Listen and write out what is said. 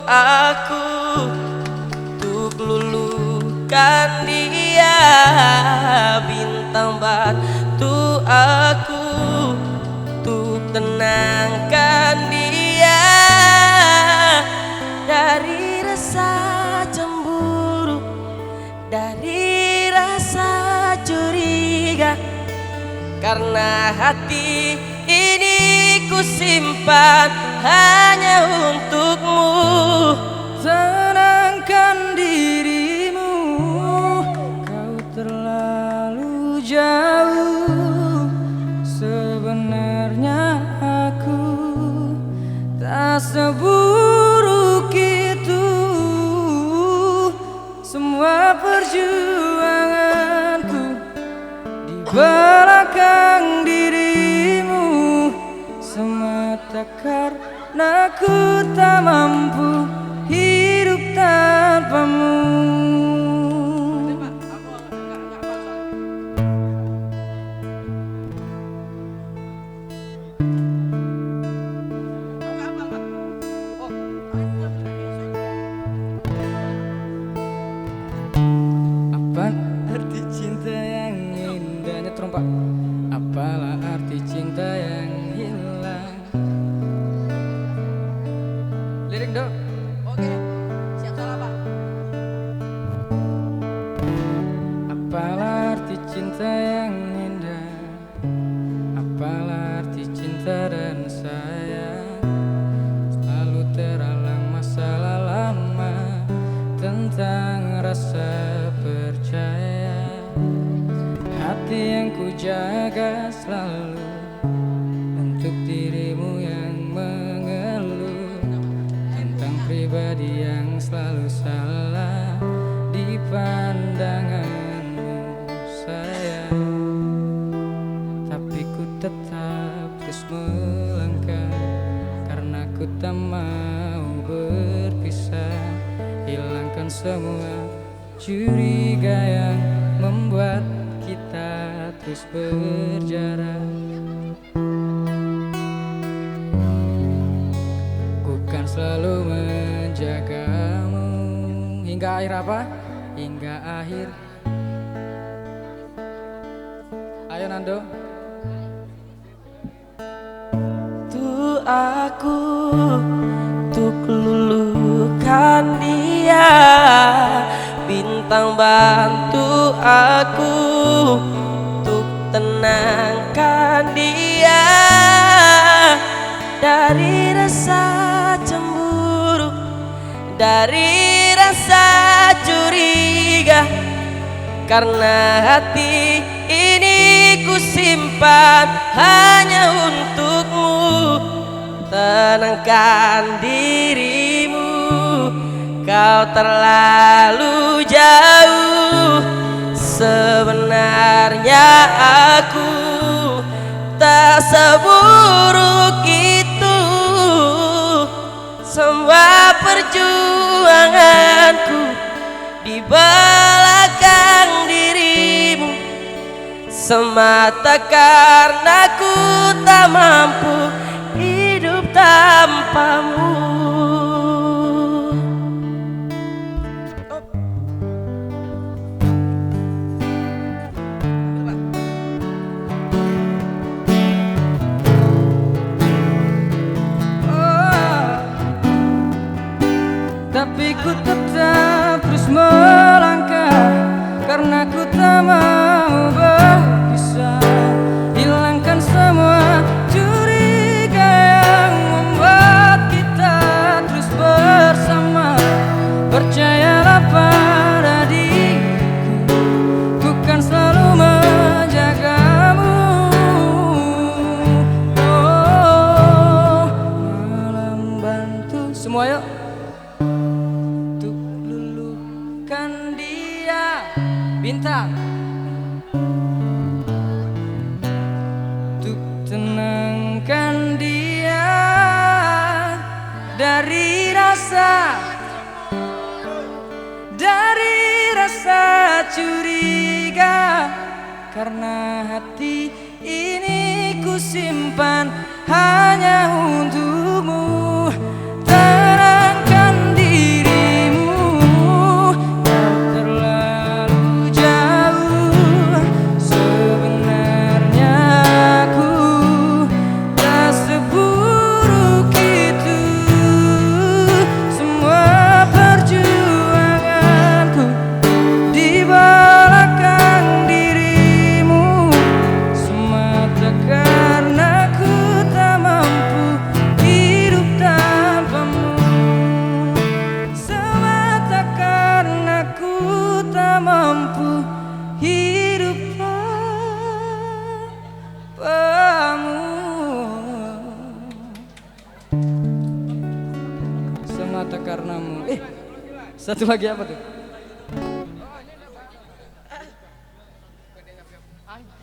aku untuk luluhkan dia, bintang bantu aku untuk tenangkan dia dari rasa cemburu, dari rasa curiga. Karena hati ini ku simpan hanya untukmu. Tenangkan dirimu, kau terlalu jauh. Sebenarnya aku tak seburuk itu. Semua perjuanganku di belakang dirimu, semata karena ku tak mampu hidup tanpamu. Apa arti cinta yang indahnya trompa? Apalah arti cinta yang hilang? Lirik dong. Oke, siap salah Pak. Apalah arti cinta yang indah? Apalah arti cinta dan sayang? Selalu teralang masalah lama tentang rasa percaya. Hati yang ku jaga selalu untuk dirimu yang mengeluh tentang pribadi yang selalu salah di pandanganmu sayang. Tapi ku tetap terus melangkah karena ku tak mau berpisah. Hilangkan semua curiga yang membuat kita terus berjarak. Ku kan selalu menjagamu hingga akhir apa? Hingga akhir. Ayo Nando. Tuh aku untuk luluhkan dia, bintang bantu aku untuk tenangkan dia dari rasa cemburu, dari rasa curiga. Karena hati ini ku simpan hanya untukmu. Tenangkan dirimu, kau terlalu jauh. Sebenarnya aku tak seburuk itu. Semua perjuanganku di belakang dirimu, semata karena ku tak mampu hidup tanpamu. Tapi ku tetap terus melangkah karena ku tak mau berpisah. Hilangkan semua curiga yang membuat kita terus bersama. Percayalah pada diriku, ku kan selalu menjagamu. Oh, malam bantu semua yuk. Bintang untuk tenangkan dia dari rasa curiga. Karena hati ini ku simpan hanya untukmu. Tenangkan diri. karenamu. Satu lagi apa tuh?